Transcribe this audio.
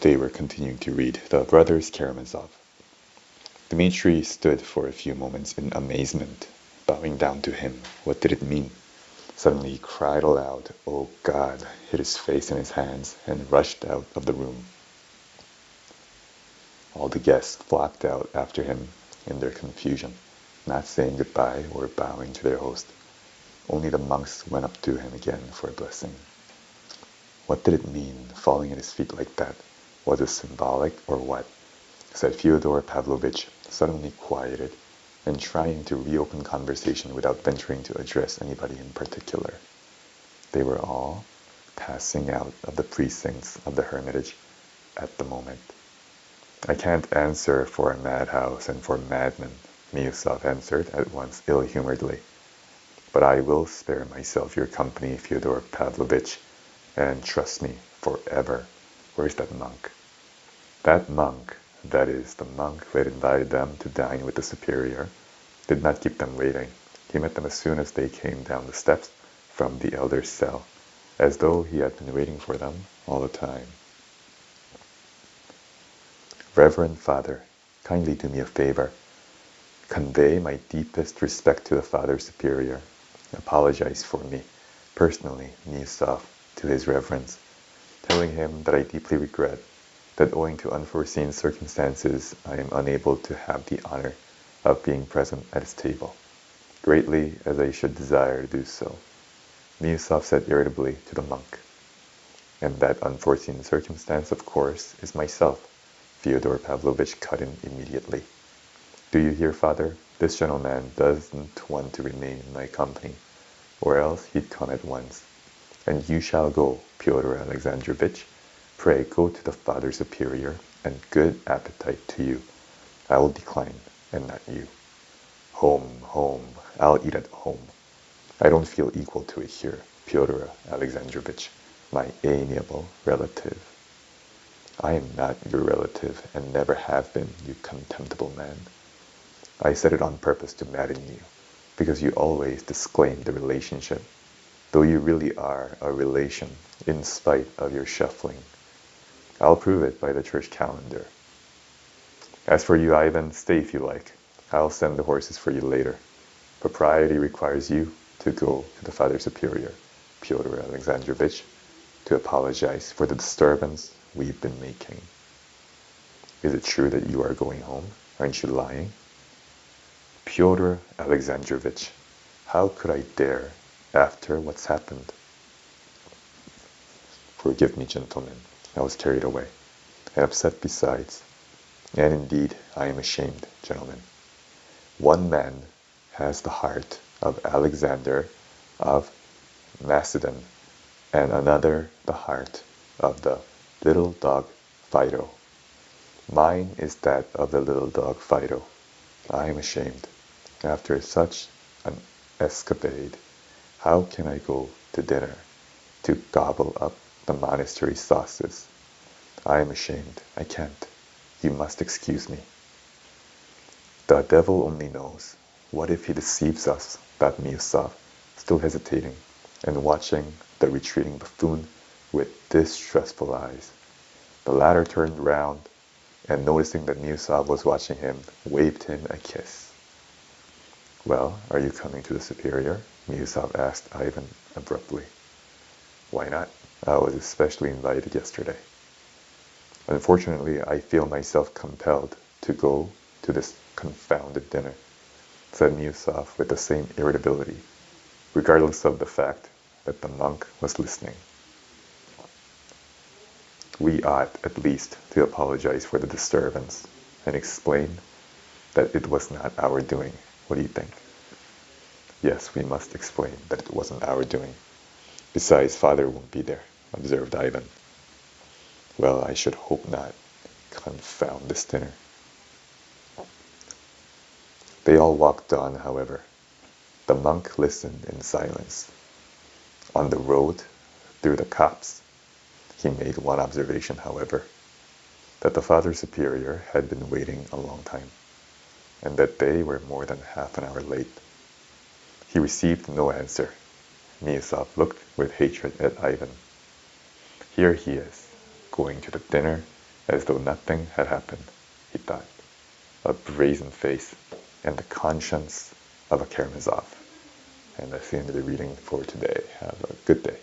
Today we're continuing to read The Brothers Karamazov. Dmitri stood for a few moments in amazement, bowing down to him. What did it mean? Suddenly he cried aloud, "Oh God!" hid his face in his hands, and rushed out of the room. All the guests flocked out after him in their confusion, not saying goodbye or bowing to their host. Only the monks went up to him again for a blessing. What did it mean, falling at his feet like that? Was it symbolic or what? Said Fyodor Pavlovitch, suddenly quieted and trying to reopen conversation without venturing to address anybody in particular. They were all passing out of the precincts of the hermitage at the moment. "I can't answer for a madhouse and for madmen," Miusov answered at once ill-humoredly. "But I will spare myself your company, Fyodor Pavlovitch, and trust me, forever. Where's that monk?" That monk, that is, the monk who had invited them to dine with the superior, did not keep them waiting. He met them as soon as they came down the steps from the elder's cell, as though he had been waiting for them all the time. "Reverend Father, kindly do me a favor. Convey my deepest respect to the Father Superior. Apologize for me, personally, Miusov, to his reverence, telling him that I deeply regret that owing to unforeseen circumstances I am unable to have the honor of being present at his table, greatly as I should desire to do so," Miusov said irritably to the monk. "And that unforeseen circumstance, of course, is myself," Fyodor Pavlovitch cut in immediately. "Do you hear, Father? This gentleman doesn't want to remain in my company, or else he'd come at once. And you shall go, Pyotr Alexandrovitch. Pray go to the Father Superior, and good appetite to you. I will decline, and not you." "Home, home. I'll eat at home. I don't feel equal to it here, Pyotr Alexandrovitch, my amiable relative." "I am not your relative, and never have been, you contemptible man. I said it on purpose to madden you, because you always disclaim the relationship, though you really are a relation, in spite of your shuffling. I'll prove it by the church calendar. As for you, Ivan, stay if you like. I'll send the horses for you later. Propriety requires you to go to the Father Superior, Pyotr Alexandrovitch, to apologize for the disturbance we've been making." "Is it true that you are going home? Aren't you lying?" "Pyotr Alexandrovitch, how could I dare, after what's happened?" "Forgive me, gentlemen. I was carried away, and upset besides. And indeed, I am ashamed, gentlemen. One man has the heart of Alexander of Macedon, and another the heart of the little dog Fido. Mine is that of the little dog Fido. I am ashamed. After such an escapade, how can I go to dinner to gobble up the monastery sauces? I am ashamed. I can't. You must excuse me." "The devil only knows. What if he deceives us?" thought Miusov, still hesitating, and watching the retreating buffoon with distrustful eyes. The latter turned round, and noticing that Miusov was watching him, waved him a kiss. "Well, are you coming to the superior?" Miusov asked Ivan abruptly. "Why not? I was especially invited yesterday." "Unfortunately, I feel myself compelled to go to this confounded dinner," said Miusov with the same irritability, regardless of the fact that the monk was listening. "We ought, at least, to apologize for the disturbance, and explain that it was not our doing. What do you think?" "Yes, we must explain that it wasn't our doing. Besides, Father won't be there," observed Ivan. "Well, I should hope not. Confound this dinner." They all walked on, however. The monk listened in silence. On the road, through the copse, he made one observation, however, that the Father Superior had been waiting a long time, and that they were more than half an hour late. He received no answer. Miusov looked with hatred at Ivan. Here he is, going to the dinner as though nothing had happened, he thought. A brazen face and the conscience of a Karamazov. And that's the end of the reading for today. Have a good day.